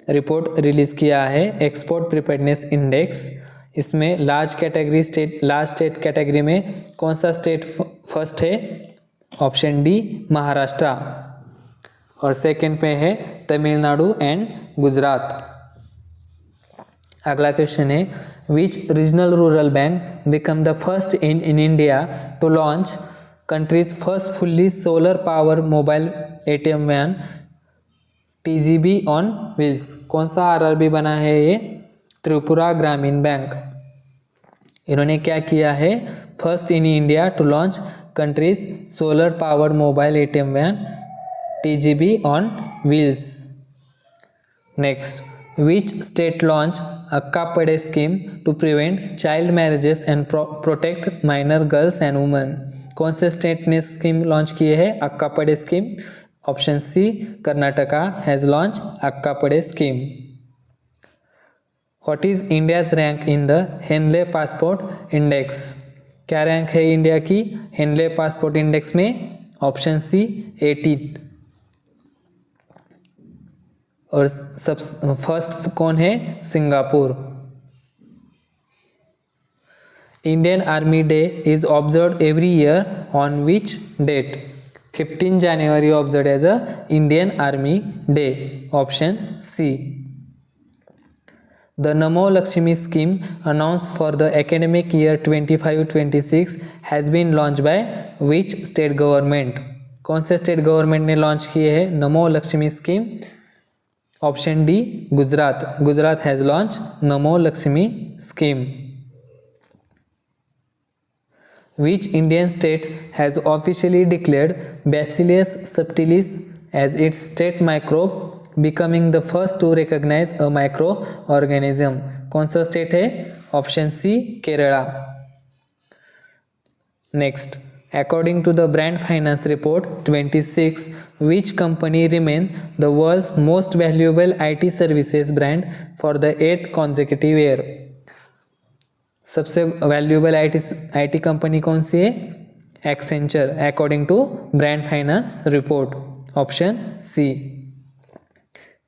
A: report release किया है export preparedness index. इसमें large state category में कौन सा state first है? Option D, Maharashtra, और सेकंड पे है तमिलनाडु एंड गुजरात। अगला क्वेश्चन है, which regional rural bank become the first in India to launch country's first fully solar power mobile ATM van TGB on wheels? कौन सा RRB बना है ये? त्रिपुरा ग्रामीण बैंक। इन्होंने क्या किया है? First in India to launch countries solar powered mobile ATM van TGB on wheels. Next, which state launched Akka Pade scheme to prevent child marriages and protect minor girls and women? कौन से state ने scheme launch की है Akka Pade scheme? Option C, Karnataka has launch Akka Pade scheme. What is India's rank in the Henley passport index? क्या rank है India की Henley passport index में? Option C, 80th। और सब फर्स्ट कौन है? Singapore. Indian army day is observed every year on which date? 15 January observed as a Indian army day. Option C. The Namo Lakshmi scheme announced for the academic year 25-26 has been launch by which state government? कौन से state government ने launch किए है Namo Lakshmi scheme? Option D, Gujarat. Gujarat has launch Namo Lakshmi scheme. Which Indian state has officially declared Bacillus subtilis as its state microbe, becoming the first to recognize a microorganism? कौन सा state है? Option C, Kerala. Next, according to the Brand Finance Report 26, which company remained the world's most valuable IT services brand for the 8th consecutive year? सबसे valuable IT company कौन सी है? Accenture, according to brand finance report. Option C.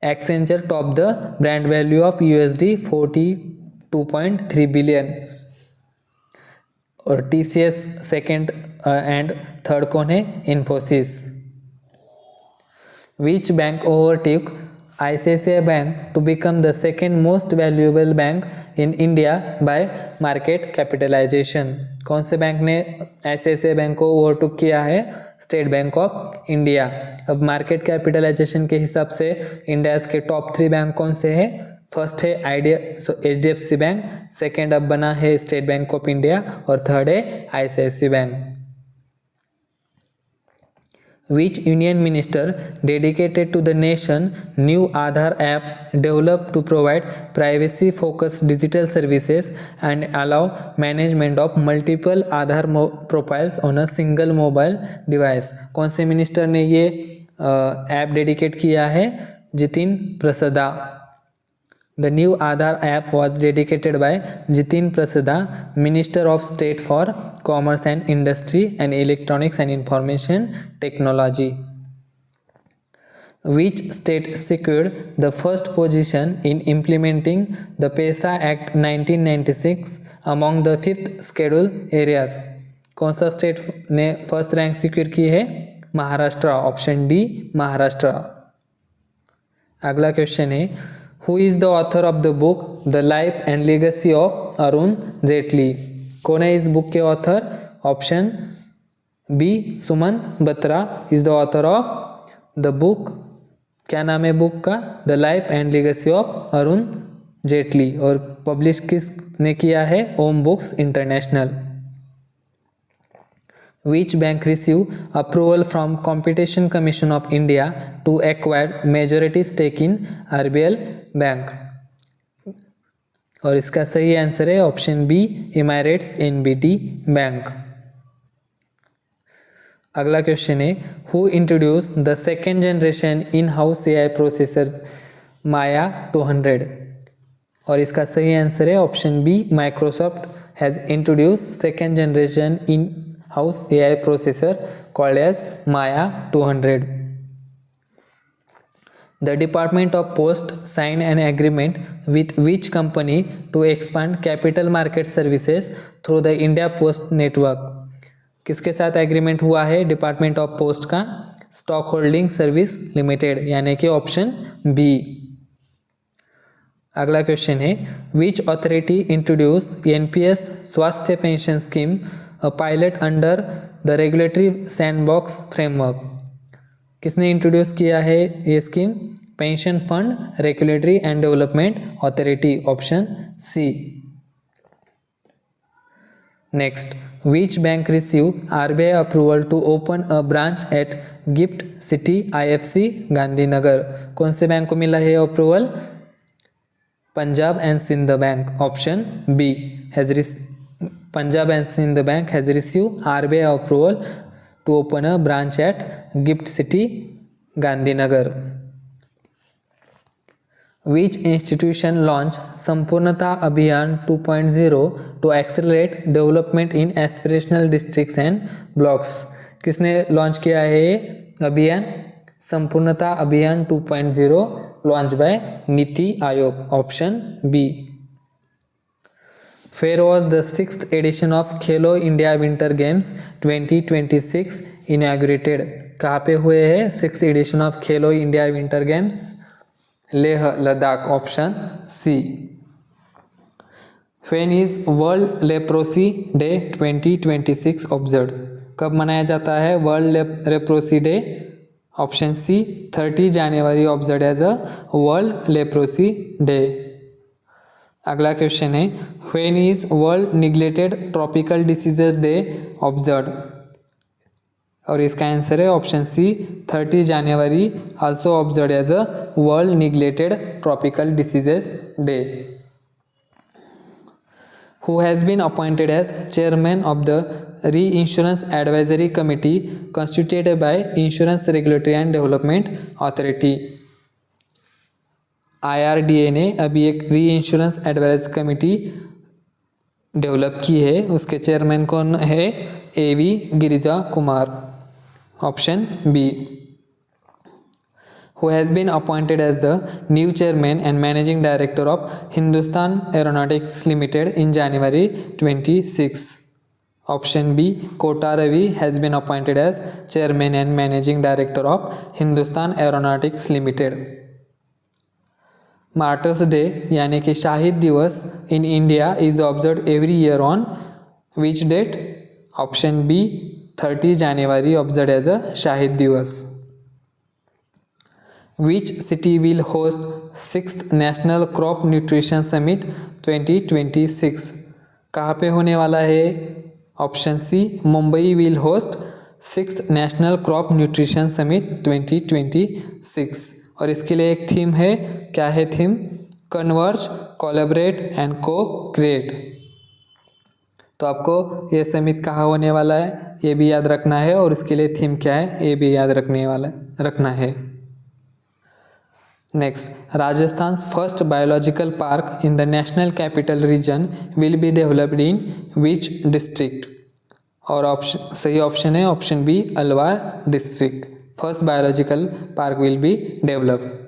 A: Accenture top the brand value of USD 42.3 billion. और TCS second and third कौन है? Infosys. Which bank overtook ICICI Bank to become the second most valuable bank in India by market capitalization? कौन से bank ने ICICI bank को ओवरटूक किया है? State bank of India. अब मार्केट कैपिटलाइजेशन के हिसाब से इंडिया के टॉप 3 बैंक कौन से हैं? फर्स्ट है HDFC बैंक, सेकेंड अब बना है स्टेट बैंक ऑफ इंडिया, और थर्ड है ICICI bank. Which Union Minister dedicated to the nation new Aadhaar app developed to provide privacy-focused digital services and allow management of multiple Aadhaar profiles on a single mobile device? कौन से minister ने ये app dedicate किया है? Jitin प्रसादा। The new Aadhaar app was dedicated by Jitin Prasada, Minister of State for Commerce and Industry and Electronics and Information Technology. Which state secured the first position in implementing the PESA Act 1996 among the 5th schedule areas? कौन सा state ने first rank secure की है? Maharashtra. Option D, Maharashtra. अगला question है, Who is the author of the book The Life and Legacy of Arun Jaitley? कौन है इस बुक के author? Option B, Sumant Batra is the author of the book क्या नाम है बुक का? The life and legacy of Arun Jaitley, और पब्लिश किसने किया है? Om books international. Which bank receive approval from Competition Commission of India to acquire majority stake in RBL bank? और इसका सही आंसर है option B, Emirates NBD bank. अगला क्वेश्चन है, who introduce the second generation in house AI processor Maia 200? और इसका सही answer है option B, Microsoft has introduce second generation in house AI processor called as Maya 200. The Department of Post signed an agreement with which company to expand capital market services through the India Post Network? किसके साथ agreement हुआ है department of post का? Stock holding service limited, यानी कि option B. अगला question है, which authority introduce NPS Swasthya pension scheme a pilot under the regulatory sandbox framework? किसने इंट्रोड्यूस किया है ये scheme? Pension fund regulatory and development authority, option C. Next, which bank receive RBI approval to open a branch at gift city IFC Gandhinagar? कौन से bank को मिला है approval? Punjab and Sindh bank, option B. Punjab and Sindh Bank has received RBI approval to open a branch at Gift City, Gandhinagar. Which institution launched Sampurnata Abhiyan 2.0 to accelerate development in aspirational districts and blocks? किसने launch किया है ये अभियान? संपूर्णता अभियान 2.0 launch by NITI Aayog, option B. Where was the 6th edition of Khelo India winter games 2026 inaugurated? कहाँ पे हुए हैं 6th edition of Khelo India winter games? Leh Ladakh, option C. When is world leprosy day 2026 observe? कब मनाया जाता है world leprosy day? Option C, 30 January observe as a world leprosy day. अगला question है, when is world neglected tropical diseases day observe? और इसका answer है option C, 30 January also observe as a world neglected tropical diseases day. Who has been appointed as chairman of the reinsurance advisory committee constituted by insurance regulatory and development authority? IRDA ने अभी एक री insurance advice committee develop की है, उसके chairman कौन है? AV Girija Kumar, option B. Who has been appointed as the new chairman and managing director of Hindustan aeronautics limited in January 26? Option B, Kota Ravi has been appointed as chairman and managing director of Hindustan aeronautics limited. Martyrs day यानी कि Shaheed Diwas in India is observe every year on which date? Option B, 30 January observe as a Shaheed Diwas. Which city will host 6th national crop nutrition summit 2026? कहाँ पे होने वाला है? Option C, Mumbai will host 6th national crop nutrition summit 2026। और इसके लिए एक theme है, क्या है theme? Converge, collaborate and co create. तो आपको ये समिट कहाँ होने वाला है ये भी याद रखना है, और इसके लिए थीम क्या है ये भी याद रखना है। Next, Rajasthan first biological park in the national capital region will be developed in which district? और सही ऑप्शन है option B, Alwar district. First biological park will be developed.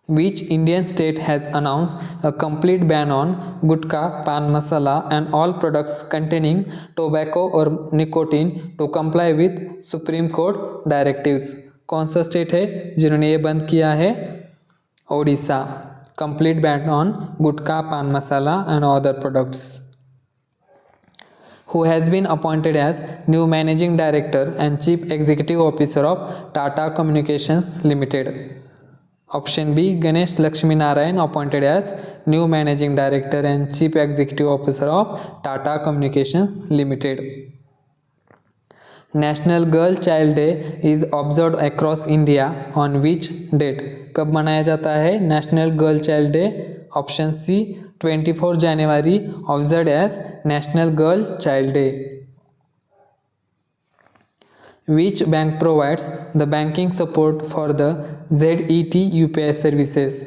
A: Which Indian state has announced a complete ban on gutka, pan masala and all products containing tobacco or nicotine to comply with Supreme Court directives? कौन सा state है जिन्होंने ये बंद किया है? Odisha. Complete ban on gutkha, paan masala and other products. who has been appointed as new Managing Director and Chief Executive Officer of Tata Communications Limited. Option B, Ganesh Lakshmi Narayan, appointed as new Managing Director and Chief Executive Officer of Tata Communications Limited. National Girl Child Day is observed across India on which date? कब मनाया जाता है national girl child day? Option C 24 January observed as National Girl Child Day. Which bank provides the banking support for the ZET UPI services?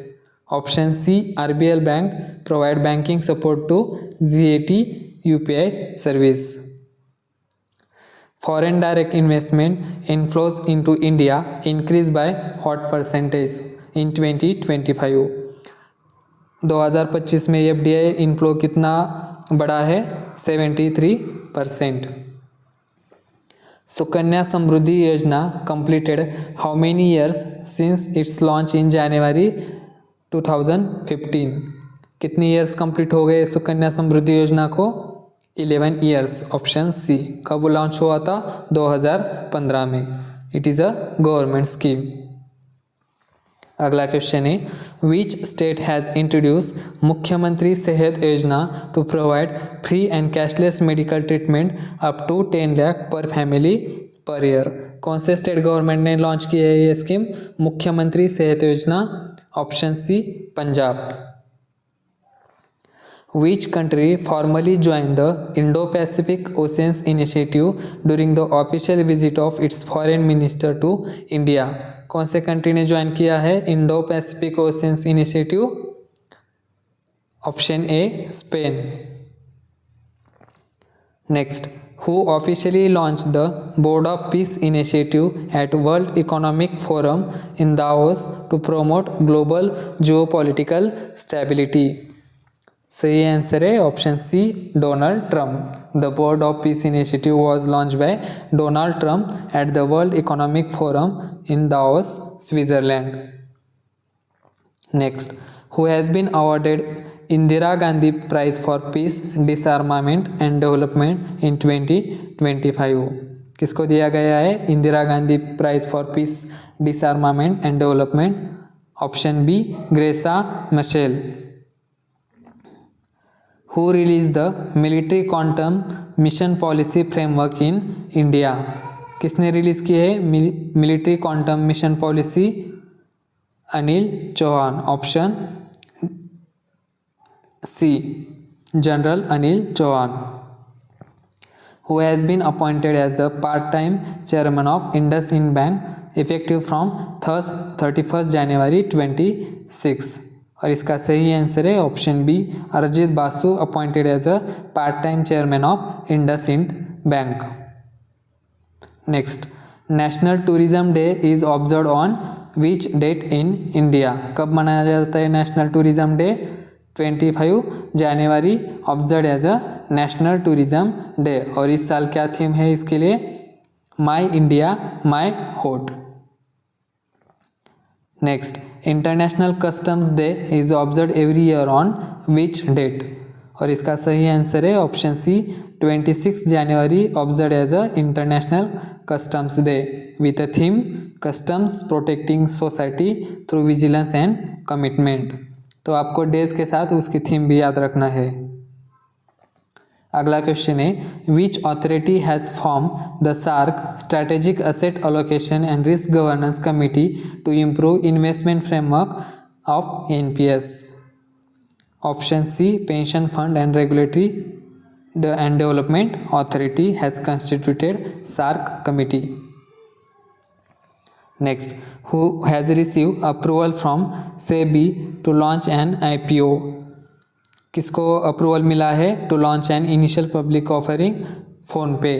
A: Option C, RBL Bank provide banking support to ZET UPI service. Foreign direct investment inflows into India increased by what percentage in 2025? 2025 में FDI inflow कितना बड़ा है? 73%. सुकन्या समृद्धि योजना completed how many years since its launch in January 2015? कितनी years complete हो गए सुकन्या समृद्धि योजना को? 11 ईयर्स. Option C. कब लॉन्च हुआ था? 2015 में. It is a government scheme. अगला क्वेश्चन है which state has introduce Mukhyamantri Sehat Yojana to provide free and cashless medical treatment up to 10 lakh per family per year? कौन से स्टेट गवर्नमेंट ने लॉन्च की है ये scheme Mukhyamantri Sehat Yojana? Option C, Punjab. Which country formally joined the Indo-Pacific Oceans Initiative during the official visit of its foreign minister to India? कौन से country ने join किया है Indo Pacific oceans initiative? Option A, Spain. Next, who officially launched the Board of Peace Initiative at World Economic Forum in Davos to promote global geopolitical stability? सही answer है option C, Donald Trump. The board of peace initiative was launch by Donald Trump at the world economic forum in Davos, Switzerland. Next, who has been awarded Indira Gandhi prize for peace, disarmament and development in 2025? किसको दिया गया है Indira Gandhi prize for peace, disarmament and development? Option B, Graca Machel. Who released the Military Quantum Mission Policy Framework in India? किसने release की है military quantum mission policy? Anil Chauhan. Option C, general Anil Chauhan. Who has been appointed as the part-time chairman of IndusInd Bank effective from 31st January 2026? और इसका सही answer है option B, Arijit Basu appointed as a part time chairman of IndusInd bank. Next, national tourism day is observe on which date in India? कब मनाया जाता है national tourism day? 25 January observe as a national tourism day. और इस साल क्या theme है इसके लिए? माई India my hot. Next, international customs day is observe every year on which date? और इसका सही आंसर है option C, 26 January observe as a international customs day with a theme customs protecting society through vigilance and commitment. तो आपको days के साथ उसकी theme भी याद रखना है. अगला क्वेश्चन है which authority has form the SAARC strategic asset allocation and risk governance committee to improve investment framework of NPS? Option C, pension fund and regulatory and development authority has constituted SAARC committee. Next, who has receive approval from SEBI to launch an IPO? किसको अप्रूवल मिला है to launch an initial public offering? PhonePe.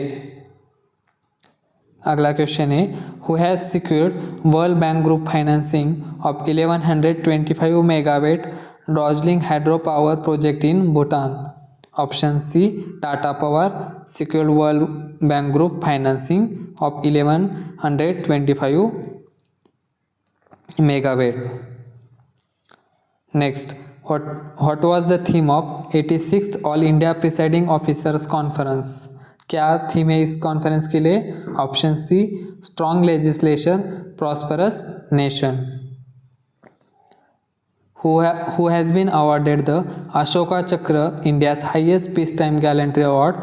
A: अगला question है who has secured world bank group financing of 1125 megawatt Darjeeling hydro power project in Bhutan? Option C, Tata power secured world bank group financing of 1125 megawatt. Next, what was the theme of 86th all India presiding officers conference? क्या theme है इस conference के लिए? Option C strong legislation, prosperous nation. Who has been awarded the Ashoka Chakra, India's highest peacetime gallantry award?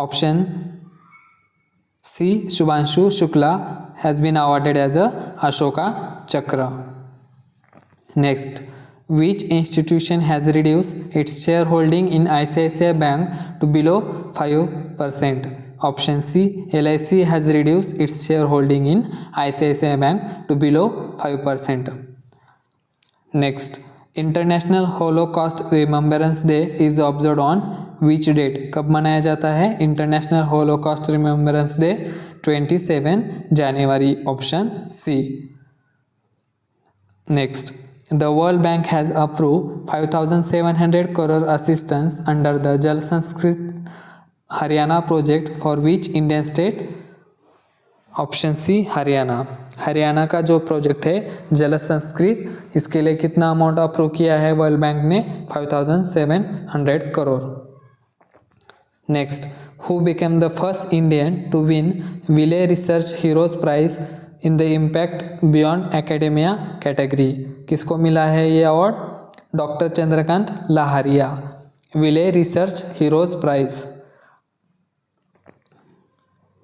A: Option C Shubhanshu Shukla has been awarded as a Ashoka Chakra. Next, which institution has reduced its shareholding in ICICI Bank to below 5%? Option C LIC has reduced its shareholding in ICICI Bank to below 5%. Next, international holocaust remembrance day is observe on which date? कब मनाया जाता है international holocaust remembrance day? 27 जनवरी, option C. Next, the world bank has approve 5,700 crore assistance under the Jal Sanskrit Haryana project for which Indian state? Option C Haryana. Haryana का जो project है जल संस्कृत, इसके लिए कितना अमाउंट अप्रूव किया है वर्ल्ड बैंक ने? 5,700 crore. Next, who became the first Indian to win Wiley research heroes prize in the impact beyond academia category? किसको मिला है ये award? Doctor Chandrakant Lahariya, Wiley research heroes prize.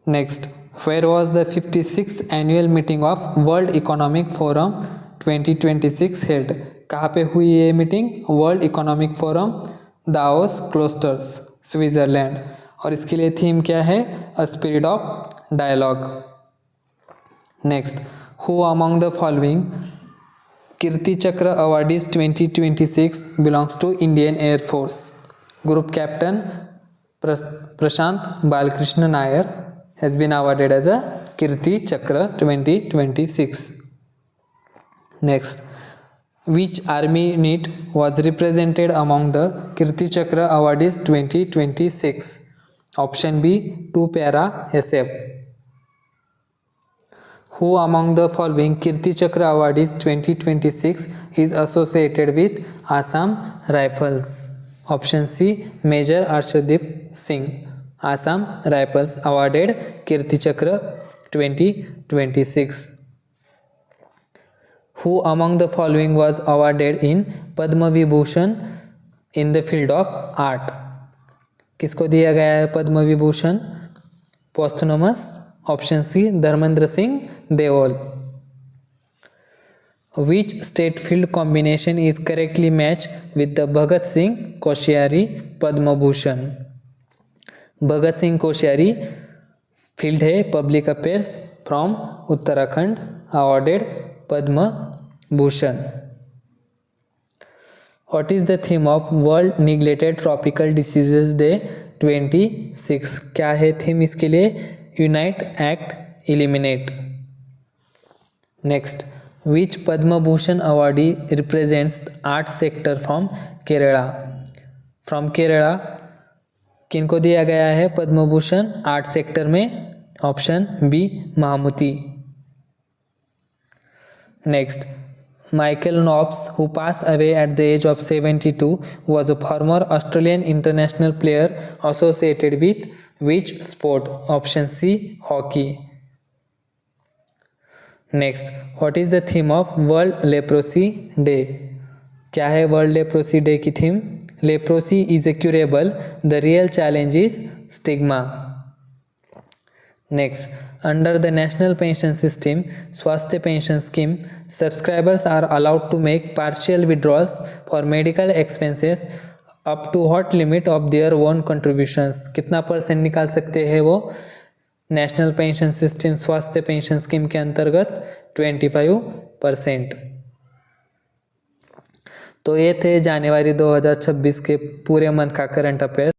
A: Next, where was the 56th annual meeting of World Economic Forum 2026 held? कहाँ पे हुई ये meeting? World economic forum, Davos Klosters, Switzerland. और इसके लिए थीम क्या है? A spirit of dialogue. Next, who among the following Kirti Chakra awardees 2026 belongs to Indian air force? Group captain Prashant Balakrishnan Nair has been awarded as a Kirti Chakra 2026. Next, which army unit was represented among the Kirti Chakra awardees 2026? Option B 2 para SF. Who among the following Kirti Chakra awardees 2026 is associated with Assam Rifles? Option C Major Arshdeep Singh, Assam Rifles awarded Kirti Chakra 2026. Who among the following was awarded in Padma Vibhushan in the field of art? किसको दिया गया है Padma Vibhushan posthumous? Option C Dharmendra Singh Deol. Which state field combination is correctly matched with the Bhagat Singh Koshyari Padma Bhushan? Bhagat Singh Koshyari field है public affairs from Uttarakhand, awarded Padma Bhushan. What is the theme of world neglected tropical diseases day 26? क्या है theme इसके लिए? Unite, act, eliminate. Next, which Padma Bhushan awardee represents art sector from Kerala? फ्रॉम केरला किनको दिया गया है पद्म भूषण आर्ट सेक्टर में? Option B Mammootty. Next, Michael Nobbs who pass away at the age of 72 was a former Australian international player associated with which sport? Option C hockey. Next, what is the theme of world leprosy day? क्या है world leprosy day की theme? Leprosy is curable. The real challenge is stigma. Next, under the National Pension System Swasthya Pension Scheme, subscribers are allowed to make partial withdrawals for medical expenses up to what limit of their own contributions? कितना percent निकाल सकते हैं वो national pension system स्वास्थ्य pension scheme के अंतर्गत? 25%। तो ये थे जनवरी 2026 के पूरे मंथ का करंट अफेयर।